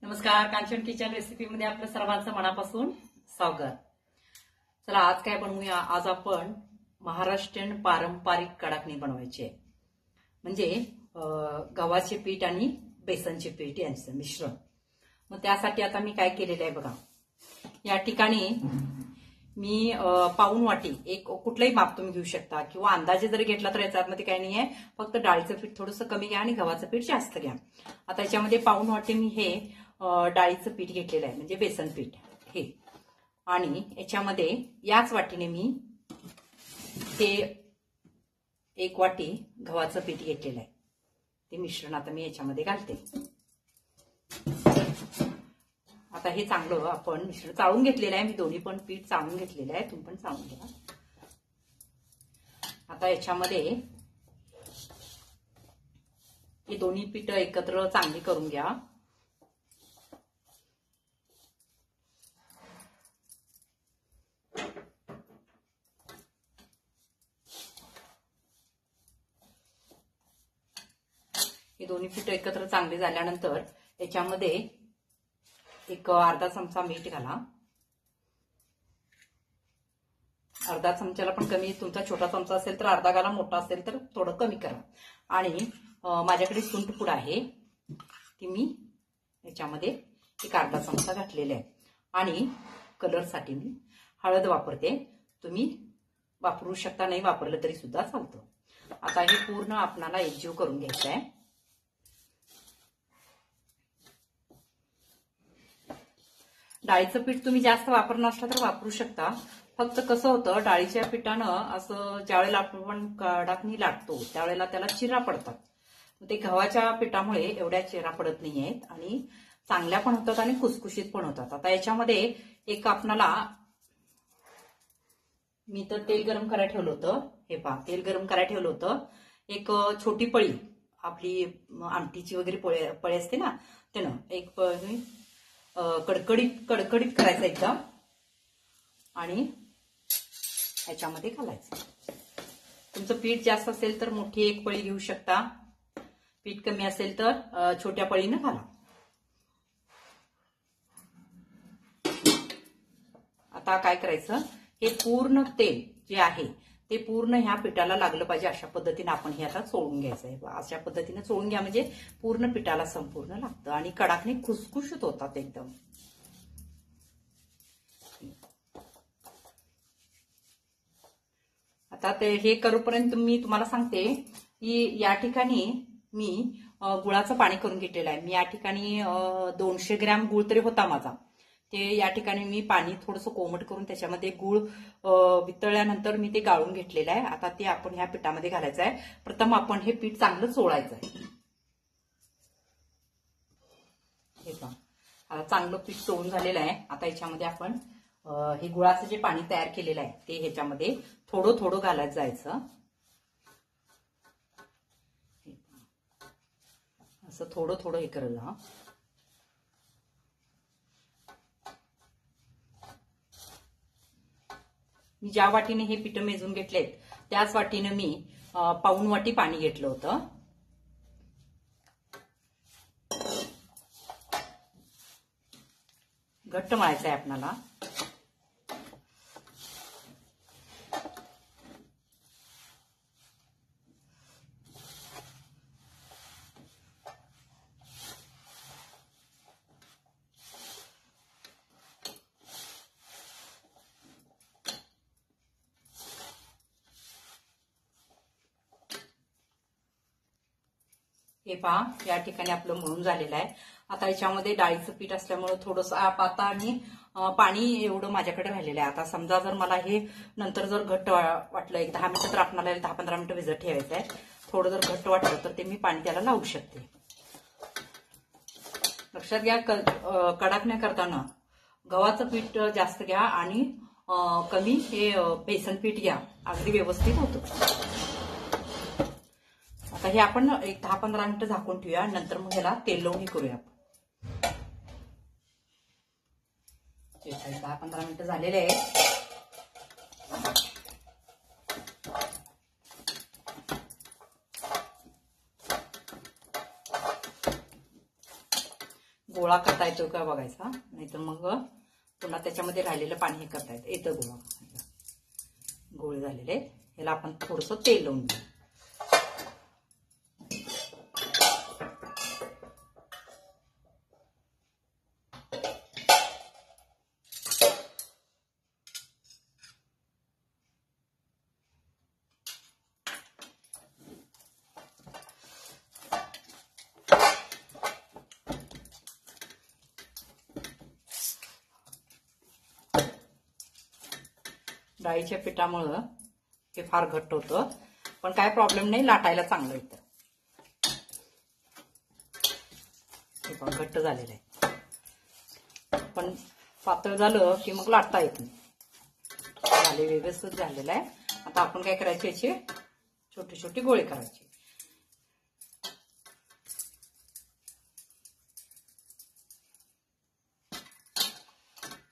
नमस्कार, Kanchan kitchen recipe मध्ये आपलं सर्वांचं मनापासून स्वागत। चला आज काय बनवूया। आज आपण महाराष्ट्रीयन पारंपरिक कडाकणी बनवायची आहे। म्हणजे गव्हाचे पीठ आणि बेसनचे पीठ यांचं मिश्रण। मग त्यासाठी आता मी काय केलेलं आहे बघा। या ठिकाणी मी पाऊण वाटी, एक कुठलाही माप तुम्ही घेऊ शकता किंवा अंदाजे जरी घेतला तर याच्यामध्ये काही नाहीये, फक्त डाळीचं पीठ थोडंसं कमी घ्या आणि गव्हाचं पीठ जास्त घ्या। आता याच्यामध्ये पाऊण वाटी मी हे डाळीचं पीठ घेतलेलं आहे, म्हणजे बेसन पीठ हे, आणि याच्यामध्ये याच वाटीने मी हे एक वाटी गव्हाचं पीठ घेतलेलं आहे। ते मिश्रण आता मी याच्यामध्ये घालते। आता हे चांगलं आपण मिश्रण चाळून घेतलेलं आहे। मी दोन्ही पण पीठ चाळून घेतलेलं आहे, तुम्ही पण चाळून घ्या। आता याच्यामध्ये हे दोन्ही पीठ एकत्र चांगली करून घ्या। हे दोन्ही पीठ एकत्र चांगले झाल्यानंतर याच्यामध्ये एक अर्धा चमचा मीठ घाला। अर्धा चमच्याला पण कमी, तुमचा छोटा चमचा असेल तर अर्धा घाला, मोठा असेल तर थोडं कमी करा। आणि माझ्याकडे सुंठपूड आहे, ती मी याच्यामध्ये एक अर्धा चमचा घातलेला आहे। आणि कलरसाठी मी हळद वापरते, तुम्ही वापरू शकता, नाही वापरलं तरी सुद्धा चालतं। आता हे पूर्ण आपणाला एकजीव करून घ्यायचं आहे। डाळीचं पीठ तुम्ही जास्त वापरणार असला तर वापरू शकता, फक्त कसं होतं डाळीच्या पिठानं असं ज्यावेळेला आपण कडाकणी लाटतो त्यावेळेला त्याला चिरा पडतात। ते गव्हाच्या पिठामुळे एवढ्या चिरा पडत नाहीयेत आणि चांगल्या पण होतात आणि खुसखुशीत पण होतात। आता याच्यामध्ये एक आपणाला, मी तर तेल गरम करायला ठेवलं होतं, हे पहा तेल गरम करायला ठेवलं होतं। एक छोटी पळी, आपली आमटीची वगैरे पळी असते ना, त्यानं एक पळी कडकडीत करायचं एकदम, आणि ह्याच्यामध्ये घालायचं। तुमचं पीठ जास्त असेल तर मोठी एक पळी घेऊ शकता, पीठ कमी असेल तर छोट्या पळीनं घाला। आता काय करायचं, हे पूर्ण तेल जे आहे ते पूर्ण ह्या पिठाला लागलं पाहिजे, अशा पद्धतीने आपण हे आता चोळून घ्यायचं आहे। अशा पद्धतीने चोळून घ्या म्हणजे पूर्ण पिठाला संपूर्ण लागतं आणि कडाकणी खुसखुशीत होतात एकदम। आता ते हे करूपर्यंत मी तुम्हाला सांगते की या ठिकाणी मी गुळाचं पाणी करून घेतलेलं आहे। मी या ठिकाणी 200 ग्रॅम गुळ तरी होता माझा, ते या ठिकाणी मी पाणी थोडंसं कोमट करून त्याच्यामध्ये गुळ वितळल्यानंतर मी ते गाळून घेतलेलं आहे। आता ते आपण ह्या पिठामध्ये घालायचं आहे। प्रथम आपण हे पीठ चांगलं चोळायचं आहे। हे पहा, आता चांगलं पीठ चोळून झालेलं आहे। आता याच्यामध्ये आपण हे गुळाचं जे पाणी तयार केलेलं आहे ते ह्याच्यामध्ये थोडं थोडं घालत जायचं, असं थोडं थोडं हे करत जा। मी ज्या वाटीने हे पीठ मेजून घेतलेत त्याच वाटीने मी पाऊण वाटी पाणी घेतलं होतं। घट्ट मळायचं आहे आपल्याला। हे पहा, या ठिकाणी आपलं मळून झालेलं आहे। आता याच्यामध्ये डाळीचं पीठ असल्यामुळे थोडंसं आता आणि पाणी एवढं माझ्याकडे राहिलेलं आहे। आता समजा जर मला हे नंतर जर घट्ट वाटलं, एक 10 मिनिटं तर आपल्याला 10-15 मिनिटं भिजत ठेवायचं आहे। थोडं जर घट्ट वाटलं तर ते मी पाणी त्याला लावू शकते। लक्षात घ्या, कडाकण्या करताना गव्हाचं पीठ जास्त घ्या आणि कमी हे बेसन पीठ घ्या, अगदी व्यवस्थित होतं। आता हे आपण एक 10-15 मिनिटं झाकून ठेवूया, नंतर मग ह्याला तेल लावून हे करूया। 10-15 मिनिटं झालेले आहे। गोळा करता येतो का बघायचा, नाहीतर मग पुन्हा त्याच्यामध्ये राहिलेलं पाणी हे करता येतं. गोळा गोळे झालेले आहेत. याला आपण थोडंसं तेल लावून घेऊ. डाळीच्या पिठामुळं हे फार घट्ट होतं, पण काय प्रॉब्लेम नाही, लाटायला चांगलं येतं. हे पण घट्ट झालेलं आहे, पण पातळ झालं की मग लाटता येत नाही. झाले व्यवस्थित झालेलं आहे. आता आपण काय करायचे, याचे छोटे छोटे गोळे करायचे.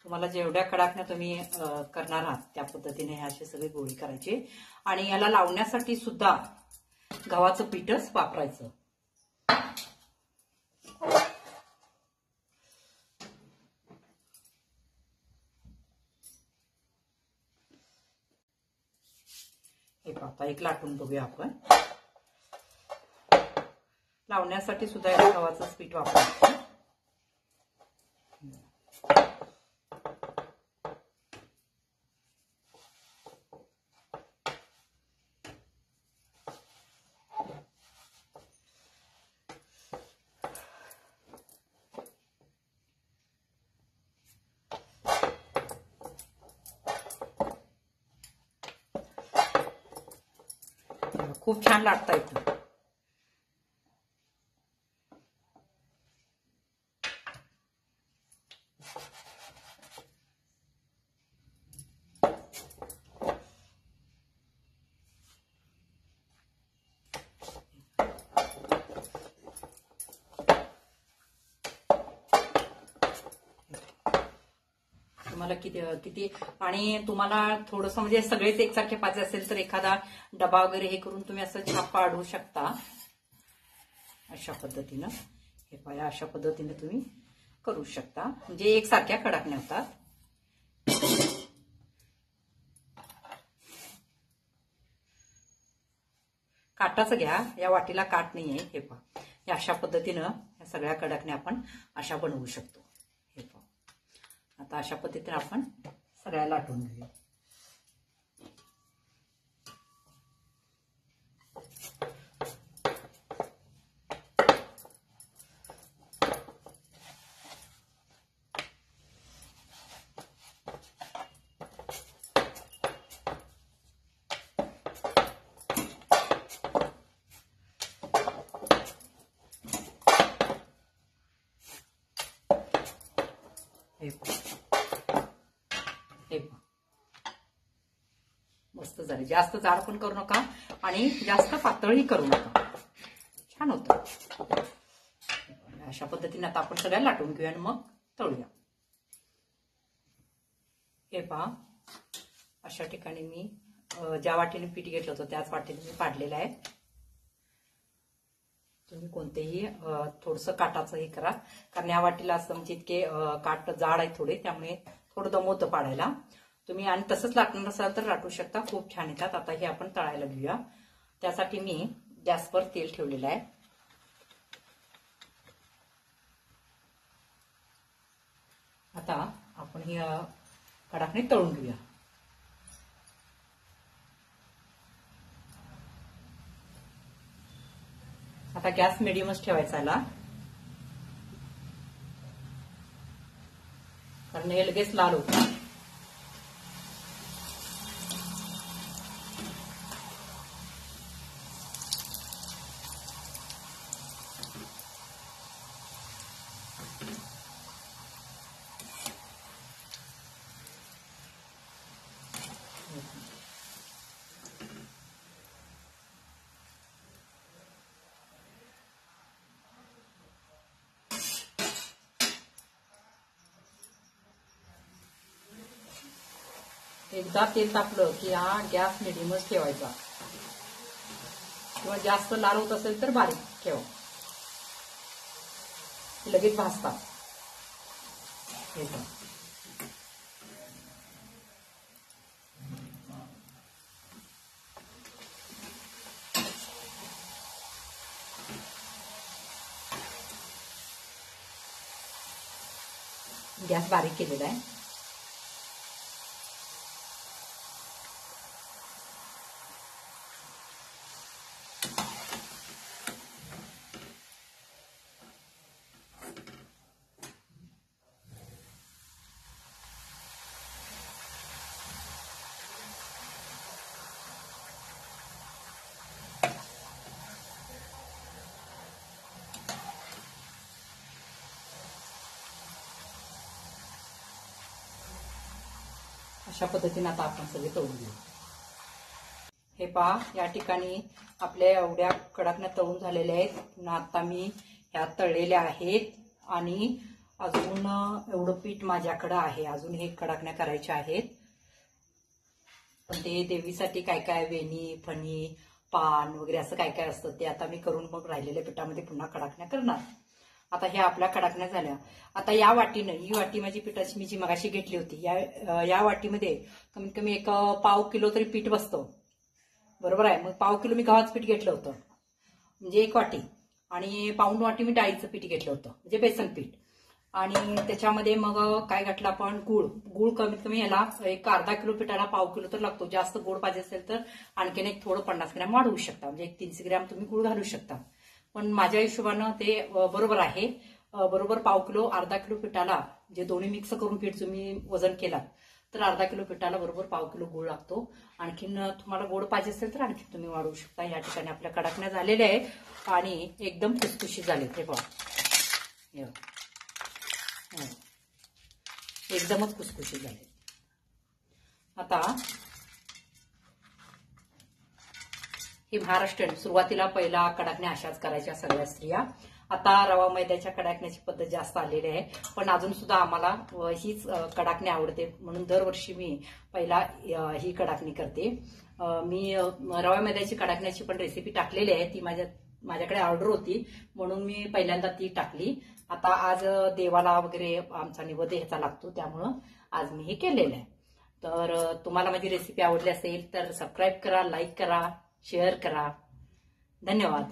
तुम्हाला जेवढ्या कडाकण्या तुम्ही करणार आहात त्या पद्धतीने हे असे सगळे गोळे करायचे. आणि याला लावण्यासाठी सुद्धा गव्हाचं पीठच वापरायचं. हे आता एक लाटून बघूया आपण. लावण्यासाठी सुद्धा याला गव्हाचंच पीठ वापरायचं. खूप छान लाटता येतं. तुम्हाला किती आणि तुम्हाला थोडंसं म्हणजे सगळेच एकसारखे पाहिजे असेल तर एखादा डबा वगैरे हे करून तुम्ही असं छाप पाडू शकता. अशा पद्धतीनं हे पाया अशा पद्धतीने तुम्ही करू शकता, म्हणजे एकसारख्या कडाकण्या होतात. काटाचं घ्या, या वाटीला काट नाहीये. हे पहा, या अशा पद्धतीनं या सगळ्या कडाकण्या आपण अशा बनवू शकतो. हे पहा, आता अशा पद्धतीने आपण सगळ्या लाटून घेऊया. मस्त झाले. जास्त जाड पण करू नका आणि जास्त पातळही करू नका, छान होतं. अशा पद्धतीने आता आपण सगळ्या लाटून घेऊया आणि मग तळूया. हे पहा, अशा ठिकाणी मी ज्या वाटीने पीठ घेतलं होतं त्याच वाटीने मी पाडलेलं आहे. तुम्ही कोणतेही थोडंसं काटाचं हे करा, कारण या वाटीला असं म्हणजे इतके काट जाड आहे थोडे, त्यामुळे थोडं दमवतं पाडायला. तुम्ही आणि तसंच लाटणार असाल तर लाटू शकता, खूप छान येतात. आता हे आपण तळायला घेऊया. त्यासाठी मी गॅसवर तेल ठेवलेलं आहे. आता आपण ही कडाकणी तळून घेऊया. आता गॅस मिडियमच ठेवायचा याला, कारण हे लगेच लाल होतं. एकदा तेल तापलं की हा गॅस मिडियमच ठेवायचा, किंवा जास्त लाल होत असेल तर बारीक ठेवा, लगेच भाजतात. हे बघा. गॅस बारीक केलेला आहे. अशा पद्धतीने आता आपण सगळे तळून घेऊ. हे पहा, या ठिकाणी आपल्या एवढ्या कडाकण्या तळून झालेल्या आहेत. आता मी ह्या तळलेल्या आहेत आणि अजून एवढं पीठ माझ्याकडे आहे. अजून हे कडाकण्या करायच्या आहेत. पण ते देवीसाठी काय काय वेणी, फणी, पान वगैरे असं काय काय असतं ते आता मी करून मग राहिलेल्या पिठामध्ये पुन्हा कडाकण्या करणार. आता ह्या आपल्या कडाकण्या झाल्या. आता या वाटीनं, ही वाटी माझी पिठाची मी जी मगाशी घेतली होती, या वाटीमध्ये कमीत कमी एक पाव किलो तरी पीठ बसतं. बरोबर आहे. मग पाव किलो मी गव्हाचं पीठ घेतलं होतं, म्हणजे एक वाटी. आणि पाऊण वाटी मी डाळीचं पीठ घेतलं होतं, म्हणजे बेसन पीठ. आणि त्याच्यामध्ये मग काय घातलं आपण, गूळ कमीत कमी याला एक अर्धा किलो पिठाला पाव किलो तर लागतो. जास्त गोड पाहिजे असेल तर आणखीन एक थोडं 50 ग्रॅम वाढवू शकता, म्हणजे एक 300 ग्रॅम तुम्ही गूळ घालू शकता. पण माझ्या हिशोबानं ते बरोबर आहे. बरोबर पाव किलो अर्धा किलो पिठाला, जे दोन्ही मिक्स करून पीठ तुम्ही वजन केलात तर अर्धा किलो पिठाला बरोबर पाव किलो गूळ लागतो. आणखीन तुम्हाला गोड पाहिजे असेल तर आणखी तुम्ही वाढवू शकता. या ठिकाणी आपल्या कडाकण्या झालेल्या आहेत आणि एकदम खुसखुशीत झाले. हे बघा, एकदमच खुसखुशीत झाले. आता ही महाराष्ट्रीयन सुरुवातीला पहिला कडाकण्या अशाच करायच्या सगळ्या स्त्रिया. आता रवा मैद्याच्या कडाकण्याची पद्धत जास्त आलेली आहे, पण अजून सुद्धा आम्हाला हीच कडाकणी आवडते म्हणून दरवर्षी मी पहिला ही कडाकणी करते. मी रवा मैद्याची कडाकण्याची पण रेसिपी टाकलेली आहे. ती माझ्याकडे ऑर्डर होती म्हणून मी पहिल्यांदा ती टाकली. आता आज देवाला वगैरे आमचा नैवेद्य ह्याचा लागतो, त्यामुळं आज मी हे केलेलं आहे. तर तुम्हाला माझी रेसिपी आवडली असेल तर सबस्क्राईब करा, लाईक करा, शेअर करा. धन्यवाद.